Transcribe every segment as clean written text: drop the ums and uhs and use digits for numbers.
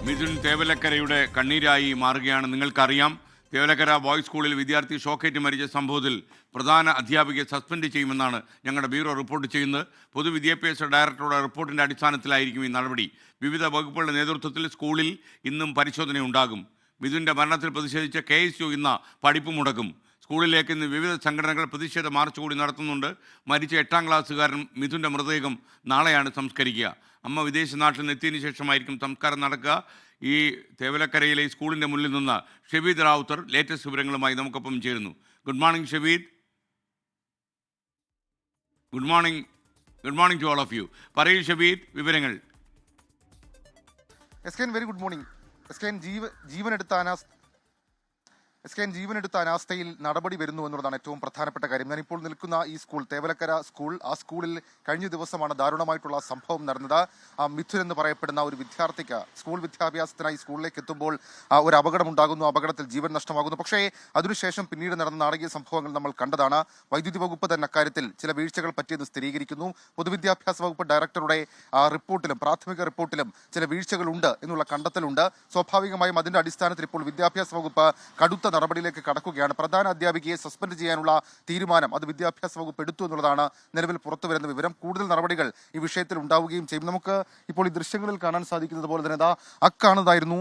മിഥുൻ തേവലക്കരയുടെ കണ്ണീരായി മാറുകയാണ്. നിങ്ങൾക്കറിയാം, തേവലക്കര ബോയ്സ് സ്കൂളിൽ വിദ്യാർത്ഥി ഷോക്കേറ്റ് മരിച്ച സംഭവത്തിൽ പ്രധാന അധ്യാപികയെ സസ്പെൻഡ് ചെയ്യുമെന്നാണ് ഞങ്ങളുടെ ബ്യൂറോ റിപ്പോർട്ട് ചെയ്യുന്നത്. പൊതുവിദ്യാഭ്യാസ ഡയറക്ടറുടെ റിപ്പോർട്ടിൻ്റെ അടിസ്ഥാനത്തിലായിരിക്കും ഈ നടപടി. വിവിധ വകുപ്പുകളുടെ നേതൃത്വത്തിൽ സ്കൂളിൽ ഇന്നും പരിശോധനയുണ്ടാകും. മിഥുൻ്റെ മരണത്തിൽ പ്രതിഷേധിച്ച KSU ഇന്ന് പഠിപ്പ് മുടക്കും. സ്കൂളിലേക്ക് ഇന്ന് വിവിധ സംഘടനകൾ പ്രതിഷേധ മാർച്ച് കൂടി നടത്തുന്നുണ്ട്. മരിച്ച 8ാം ക്ലാസ്സുകാരൻ മിഥുൻ്റെ മൃതദേഹം നാളെയാണ് സംസ്കരിക്കുക. അമ്മ വിദേശ നാട്ടിൽ നിന്ന് എത്തിയതിനു ശേഷമായിരിക്കും സംസ്കാരം നടക്കുക. ഈ തേവലക്കരയിലെ സ്കൂളിൻ്റെ മുന്നിൽ നിന്ന് ഷബീദ് റാവുത്തർ ലേറ്റസ്റ്റ് വിവരങ്ങളുമായി നമുക്കൊപ്പം ചേരുന്നു. Good morning Shabeed. Good morning to all of you. പറയൂ ഷബീദ്, വിവരങ്ങൾ. Very good morning. ജീവനെടുത്ത അനാസ്ഥയിൽ നടപടി വരുന്നു എന്നുള്ളതാണ് ഏറ്റവും പ്രധാനപ്പെട്ട കാര്യം. ഞാനിപ്പോൾ നിൽക്കുന്ന ഈ സ്കൂൾ, തേവലക്കര സ്കൂൾ, ആ സ്കൂളിൽ കഴിഞ്ഞ ദിവസമാണ് ദാരുണമായിട്ടുള്ള സംഭവം നടന്നത്. മിഥുൻ എന്ന് പറയപ്പെടുന്ന ഒരു വിദ്യാർത്ഥിക്ക് സ്കൂൾ വിദ്യാഭ്യാസത്തിനായി സ്കൂളിലേക്ക് എത്തുമ്പോൾ ഒരു അപകടമുണ്ടാകുന്നു. അപകടത്തിൽ ജീവൻ നഷ്ടമാകുന്നു. പക്ഷേ അതിനുശേഷം പിന്നീട് നടന്ന നാടകീയ സംഭവങ്ങൾ നമ്മൾ കണ്ടതാണ്. വൈദ്യുതി വകുപ്പ് തന്നെ അക്കാര്യത്തിൽ ചില വീഴ്ചകൾ പറ്റിയെന്ന് സ്ഥിരീകരിക്കുന്നു. പൊതുവിദ്യാഭ്യാസ വകുപ്പ് ഡയറക്ടറുടെ റിപ്പോർട്ടിലും പ്രാഥമിക റിപ്പോർട്ടിലും ചില വീഴ്ചകളുണ്ട് എന്നുള്ള കണ്ടെത്തലുണ്ട്. സ്വാഭാവികമായും അതിന്റെ അടിസ്ഥാനത്തിൽ ഇപ്പോൾ വിദ്യാഭ്യാസ വകുപ്പ് കടുത്ത നടപടിയിലേക്ക് കടക്കുകയാണ്. പ്രധാന അധ്യാപികയെ സസ്പെൻഡ് ചെയ്യാനുള്ള തീരുമാനം അത് വിദ്യാഭ്യാസ വകുപ്പ് എടുത്തു എന്നുള്ളതാണ് നിലവിൽ പുറത്തുവരുന്ന വിവരം. കൂടുതൽ നടപടികൾ ഈ വിഷയത്തിൽ ഉണ്ടാവുകയും ചെയ്യും. നമുക്ക് ഇപ്പോൾ ഈ ദൃശ്യങ്ങളിൽ കാണാൻ സാധിക്കുന്നത് പോലെ തന്നെ അക്കാണതായിരുന്നു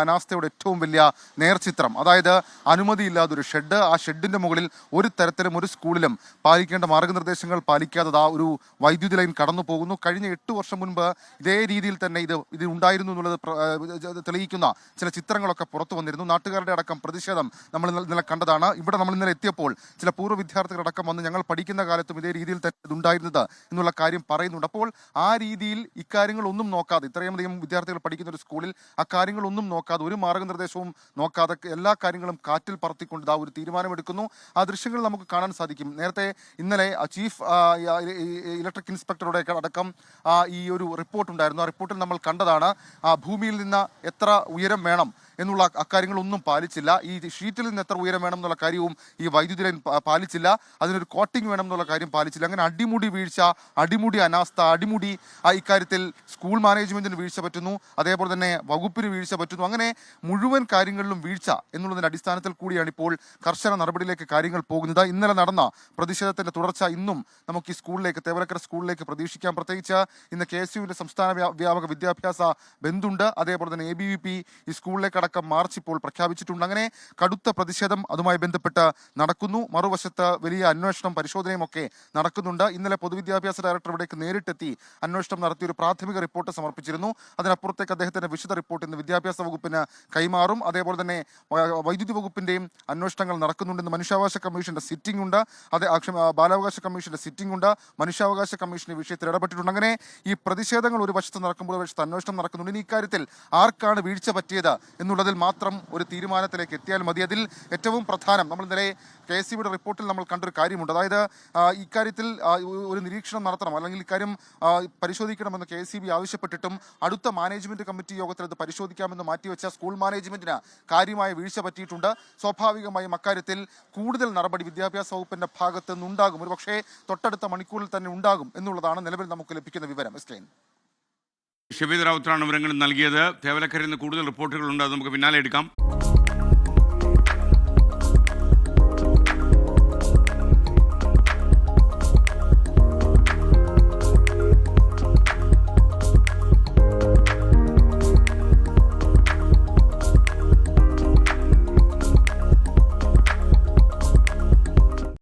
അനാസ്ഥയുടെ ഏറ്റവും വലിയ നേർചിത്രം. അതായത് അനുമതിയില്ലാതൊരു ഷെഡ്, ആ ഷെഡിന്റെ മുകളിൽ ഒരു തരത്തിലും ഒരു സ്കൂളിലും പാലിക്കേണ്ട മാർഗനിർദ്ദേശങ്ങൾ പാലിക്കാതെ ഒരു വൈദ്യുതി ലൈൻ കടന്നു പോകുന്നു. കഴിഞ്ഞ 8 വർഷം മുൻപ് ഇതേ രീതിയിൽ തന്നെ ഇത് ഉണ്ടായിരുന്നു എന്നുള്ളത് തെളിയിക്കുന്ന ചില ചിത്രങ്ങളൊക്കെ പുറത്തു വന്നിരുന്നു. നാട്ടുകാരുടെ അടക്കം പ്രതിഷേധം നമ്മൾ ഇന്നലെ കണ്ടതാണ്. ഇവിടെ നമ്മൾ ഇന്നലെ എത്തിയപ്പോൾ ചില പൂർവ്വ വിദ്യാർത്ഥികളടക്കം വന്ന് ഞങ്ങൾ പഠിക്കുന്ന കാലത്തും ഇതേ രീതിയിൽ തന്നെ ഇതുണ്ടായിരുന്നത് എന്നുള്ള കാര്യം പറയുന്നുണ്ട്. അപ്പോൾ ആ രീതിയിൽ ഇക്കാര്യങ്ങളൊന്നും നോക്കാതെ, ഇത്രയുമധികം വിദ്യാർത്ഥികൾ പഠിക്കുന്ന ഒരു സ്കൂളിൽ അക്കാര്യങ്ങളൊന്നും നോക്കാതെ, ഒരു മാർഗനിർദ്ദേശവും നോക്കാതെ എല്ലാ കാര്യങ്ങളും കാറ്റിൽ പറത്തിക്കൊണ്ട് ഒരു തീരുമാനമെടുക്കുന്നു. ആ ദൃശ്യങ്ങൾ നമുക്ക് കാണാൻ സാധിക്കും. നേരത്തെ ഇന്നലെ ചീഫ് ഇലക്ട്രിക് ഇൻസ്പെക്ടറുടെ അടക്കം ഈ ഒരു റിപ്പോർട്ട് ഉണ്ടായിരുന്നു. ആ റിപ്പോർട്ടിൽ നമ്മൾ കണ്ടതാണ് ഭൂമിയിൽ നിന്ന് എത്ര ഉയരം വേണം എന്നുള്ള അക്കാര്യങ്ങളൊന്നും പാലിച്ചില്ല. ഈ ഷീറ്റിൽ നിന്ന് എത്ര ഉയരം വേണം എന്നുള്ള കാര്യവും ഈ വൈദ്യുതി ലൈൻ പാലിച്ചില്ല. അതിനൊരു കോട്ടിംഗ് വേണം എന്നുള്ള കാര്യം പാലിച്ചില്ല. അങ്ങനെ അടിമുടി വീഴ്ച, അടിമുടി അനാസ്ഥ, അടിമുടി ഇക്കാര്യത്തിൽ സ്കൂൾ മാനേജ്മെന്റിന് വീഴ്ച പറ്റുന്നു, അതേപോലെ തന്നെ വകുപ്പിന് വീഴ്ച പറ്റുന്നു. അങ്ങനെ മുഴുവൻ കാര്യങ്ങളിലും വീഴ്ച എന്നുള്ളതിന്റെ അടിസ്ഥാനത്തിൽ കൂടിയാണ് ഇപ്പോൾ കർശന നടപടിയിലേക്ക് കാര്യങ്ങൾ പോകുന്നത്. ഇന്നലെ നടന്ന പ്രതിഷേധത്തിന്റെ തുടർച്ച ഇന്നും നമുക്ക് ഈ സ്കൂളിലേക്ക്, തേവലക്കര സ്കൂളിലേക്ക് പ്രതീക്ഷിക്കാം. പ്രത്യേകിച്ച് ഇന്ന് KSUവിന്റെ സംസ്ഥാന വ്യാപക വിദ്യാഭ്യാസ ബന്ധുണ്ട്. അതേപോലെ തന്നെ ABVP ഈ സ്കൂളിലേക്ക് അടക്കം മാർച്ച് ഇപ്പോൾ പ്രഖ്യാപിച്ചിട്ടുണ്ട്. അങ്ങനെ കടുത്ത പ്രതിഷേധം അതുമായി ബന്ധപ്പെട്ട് നടക്കുന്നു. മറുവശത്ത് വലിയ അന്വേഷണം, പരിശോധനയും ഒക്കെ നടക്കുന്നുണ്ട്. ഇന്നലെ പൊതുവിദ്യാഭ്യാസ ഡയറക്ടർ ഇവിടേക്ക് നേരിട്ടെത്തി അന്വേഷണം നടത്തി ഒരു പ്രാഥമിക റിപ്പോർട്ട് സമർപ്പിച്ചിരുന്നു. അതിനപ്പുറത്തേക്ക് അദ്ദേഹത്തിന്റെ വിശദ റിപ്പോർട്ട് ഇന്ന് വിദ്യാഭ്യാസ വകുപ്പിന് കൈമാറും. അതേപോലെ തന്നെ വൈദ്യുതി വകുപ്പിന്റെയും അന്വേഷണങ്ങൾ നടക്കുന്നുണ്ട്. മനുഷ്യാവകാശ കമ്മീഷന്റെ സിറ്റിംഗ് ഉണ്ട്, ബാലാവകാശ കമ്മീഷന്റെ സിറ്റിംഗ് ഉണ്ട്. മനുഷ്യാവകാശ കമ്മീഷൻ ഈ വിഷയത്തിൽ ഇടപെട്ടിട്ടുണ്ട്. അങ്ങനെ ഈ പ്രതിഷേധങ്ങൾ ഒരു വശത്ത് നടക്കുമ്പോൾ ഒരു വശത്ത് അന്വേഷണം നടക്കുന്നുണ്ട്. ഇനി ഇക്കാര്യത്തിൽ ആർക്കാണ് വീഴ്ച പറ്റിയത് എന്നുള്ളതിൽ മാത്രം ഒരു തീരുമാനത്തിലേക്ക് എത്തിയാൽ മതി. അതിൽ ഏറ്റവും പ്രധാനം, നമ്മൾ ഇന്നലെ KSUവിന്റെ റിപ്പോർട്ടിൽ നമ്മൾ കണ്ടൊരു കാര്യമുണ്ട്. അതായത് ഇക്കാര്യത്തിൽ ഒരു നിരീക്ഷണം നടത്തണം, അല്ലെങ്കിൽ ഇക്കാര്യം പരിശോധിക്കണമെന്ന് KSUB ആവശ്യപ്പെട്ടിട്ടും അടുത്ത മാനേജ്മെന്റ് കമ്മിറ്റി യോഗത്തിൽ അത് പരിശോധിക്കാമെന്ന് മാറ്റിവെച്ച സ്കൂൾ മാനേജ്മെന്റിന് കാര്യമായ വീഴ്ച പറ്റിയിട്ടുണ്ട്. സ്വാഭാവികമായും അക്കാര്യത്തിൽ കൂടുതൽ നടപടി വിദ്യാഭ്യാസ വകുപ്പിന്റെ ഭാഗത്ത് നിന്നുണ്ടാകും. ഒരു പക്ഷേ തൊട്ടടുത്ത മണിക്കൂറിൽ തന്നെ ഉണ്ടാകും എന്നുള്ളതാണ് നിലവിൽ നമുക്ക് ലഭിക്കുന്ന വിവരം. ഷബീദ് റാവുത്തറാണ് വിവരങ്ങൾ നൽകിയത്. തേവലക്കരയിൽ നിന്ന് കൂടുതൽ റിപ്പോർട്ടുകളുണ്ട്, അത് നമുക്ക് പിന്നാലെ എടുക്കാം.